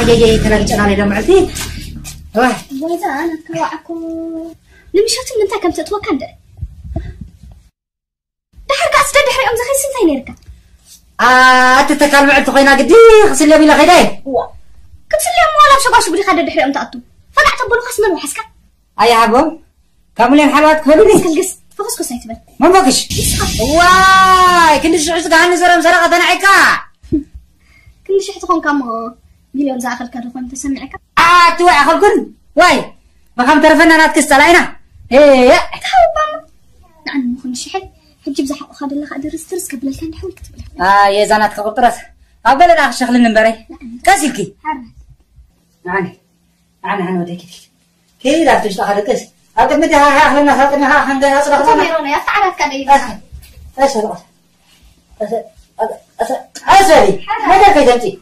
جاي تلاقي أنا لما عرفتي واه وإذا أنا كواعكم لمشات من تا كم تتوكل ده دحرك أصدق دحري أم زخي سنتين يركب تتكلم عن تخينا قدي خسر لي بلا غيره وا كنت لي أم ولا شو بدي خد دحري أم تأتو فقعت تبلو خصنا وحسكا أي حبوا كاملين حلوات كلني كنقص فقصكو سايتبل ما بقش واي كنت شعرت كأني زرم زرقة أنا عكا كل شيء تكون كم مليون زاخر كرفان تسمعك توعي خلقن واي ما خم تعرفين أنا أتكسر علينا إيه تهوبا نعم مخن شحن حجب زحق خد الله خد رسترس قبل كان حول كتب له يا زانات كقطرات قبل لا شغل النمبري كاسلكي أنا وديك كي لا تشتغل كيس هذا متى ها خلنا ها خلنا أصلا تميرون يا تعرف كذا أسري ماذا كذبتي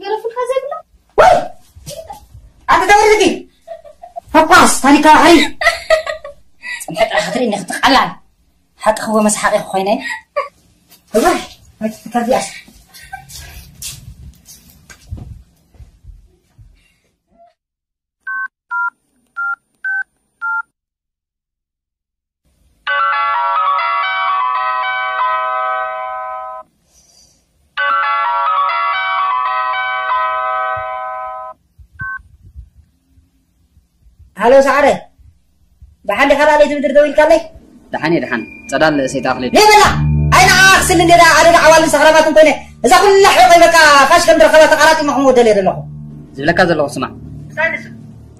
قالوا في الخزين لا وي أنت دورتك فباس ثاني كاهري سمحت على خاطري إني خطق على حتى هو مسحاقي خويني والله ما تتكلمي أصلا هلو سعادة دحاني خلالي تبدر دوين كالي دحان صدال سيتاخلي ليه بلا أين أغسل اللي دا عدد عوالي سخرامات انتوني إذا كل حوقي بكا فاش كم درخلات قراتي محمود دليل الله زبلكا زلو سمع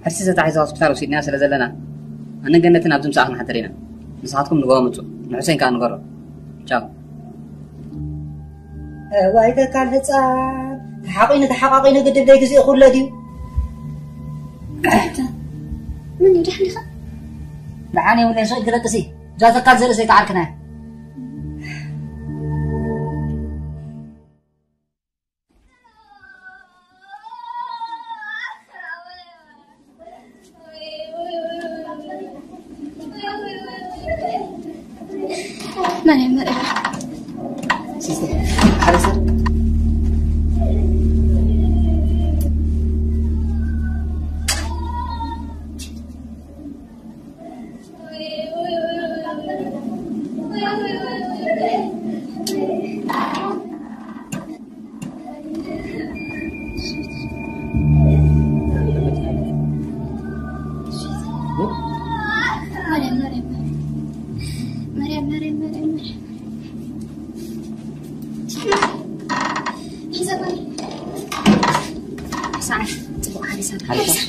حرسي ستاحيز هوسبيتال وسيدنا سلا زلنا أنا جنتنا بدم ساعة حترينا نصحتكم نقومتو حسين كان نقرر تشاو وإذا كان هتصاب تحققين قد بدأ يجزي أخو ديو من يدحني خا دحاني ولا شيء كذا كسي جاز كان زر سيت عاركنا مريم سيستم حرسر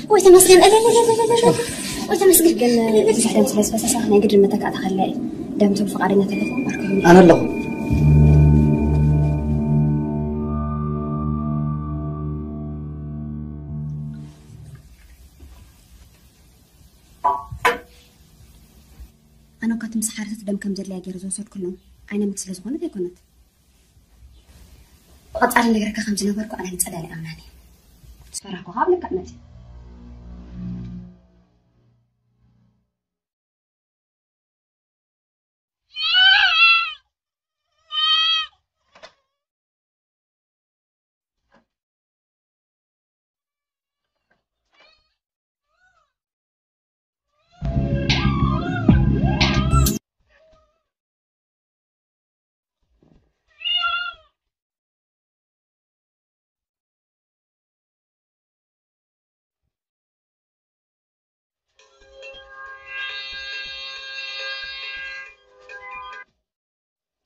ويتمسكن لا ويتمسكن قال بزح دم سلاس بس انا قدر متى قاعد اخلي دم توفق علينا تليفون اركب انا له انا كنت مسحرت دم كم جل لاقي رزوسات كلهم انا مثل زغونه يكونت قد على نغيرك خمس نبركو انا نصدى لي اماني صراحه قبل كلمتي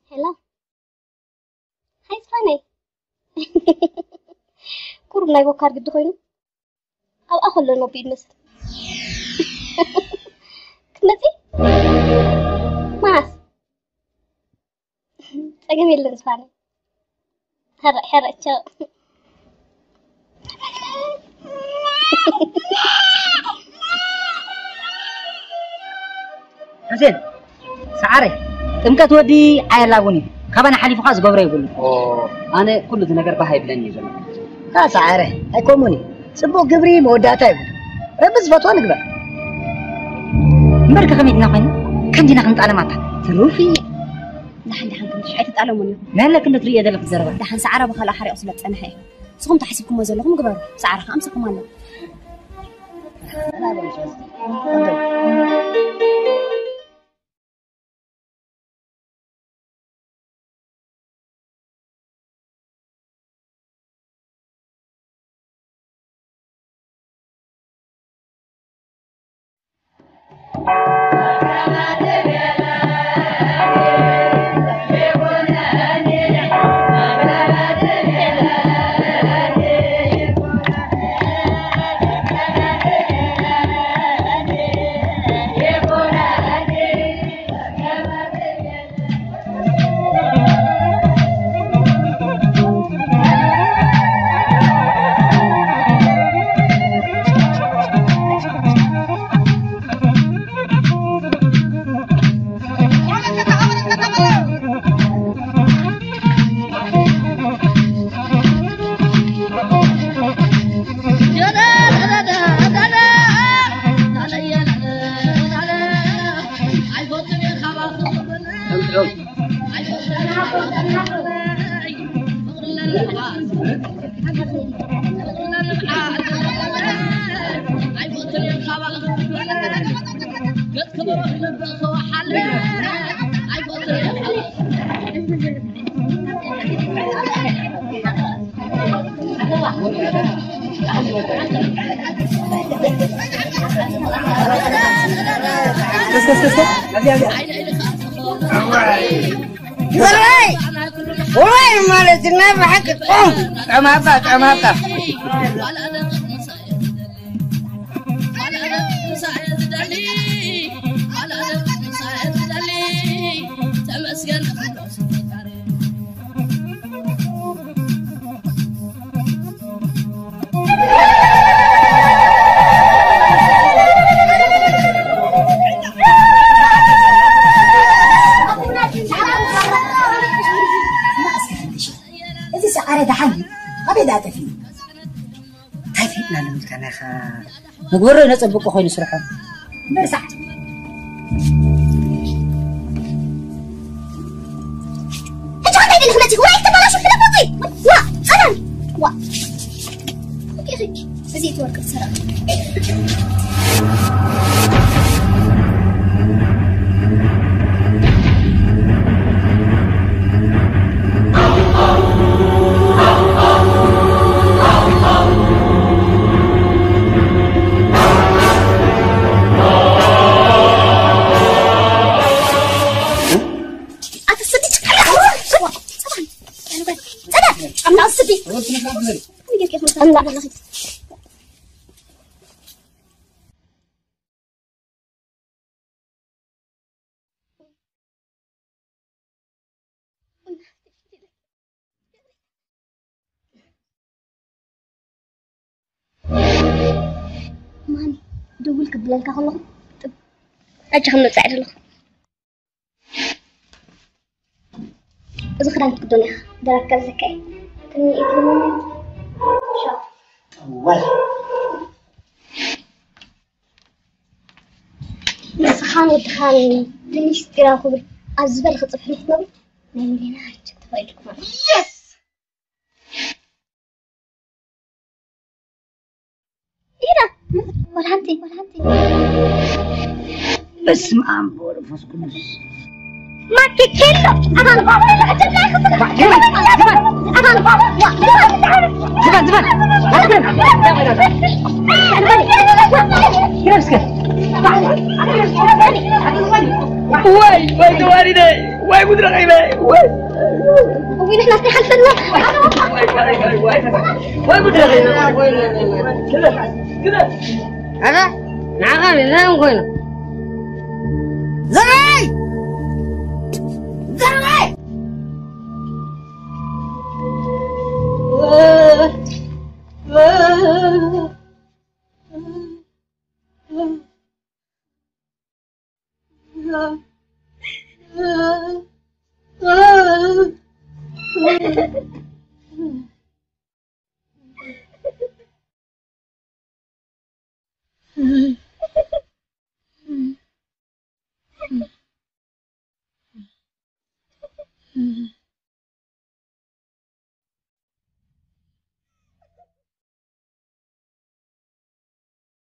Hello. Hi, Fanny. كورب نايبو كار قد خوينو أو أخو لنو بيد مثل كنتي ماس أجمل لنس فاني هرأ تشاو حسين سعاري تمكت ودي عيلاوني خبنا حليف خاص قبره يقول أنا كل ذي نجار بهاي بلاني زمان خاص عاره هيكونوني سبوا قبري موداتا يقول بس فتوى نقبل مركا خميت نقين كم دينا خنت على ماتا تروفي دحن كنت شحيت تعلموني مالك انت تريد لك تزرب دحن سعره بخلا حري أصلت أنا هي سقم تحسبكم وزلكم قبر سعره 5 كمان انا بقول شو والله ما لازمنا بحق القوم عمابك نقول نصبق خوي نسرحهم بس انت عندي الخلاتي وراي تبغى شوف لبطي وا انا وا يا اخي زيت ورك السرعه لا والله ماني دولك بلالك خلق أجي خلنا نساعد له إذا خدمت الدنيا درك الزكاة تني إدمني شاف والله بس خان ودخان دنيش ترى خبر أزبل خطف حلفنا نعملنا هرجة تفايلكم يس إيرا ولا أنتي بس ما عم بقول فاسكولوس ما تكلم أنا بابا لا أجل أنا بابا واي دواري ده واي مدرك إلهي واي وين إحنا استحل فينا واي مدرك إلهي كده أنا نعم لا نقول زراي Mm-hmm.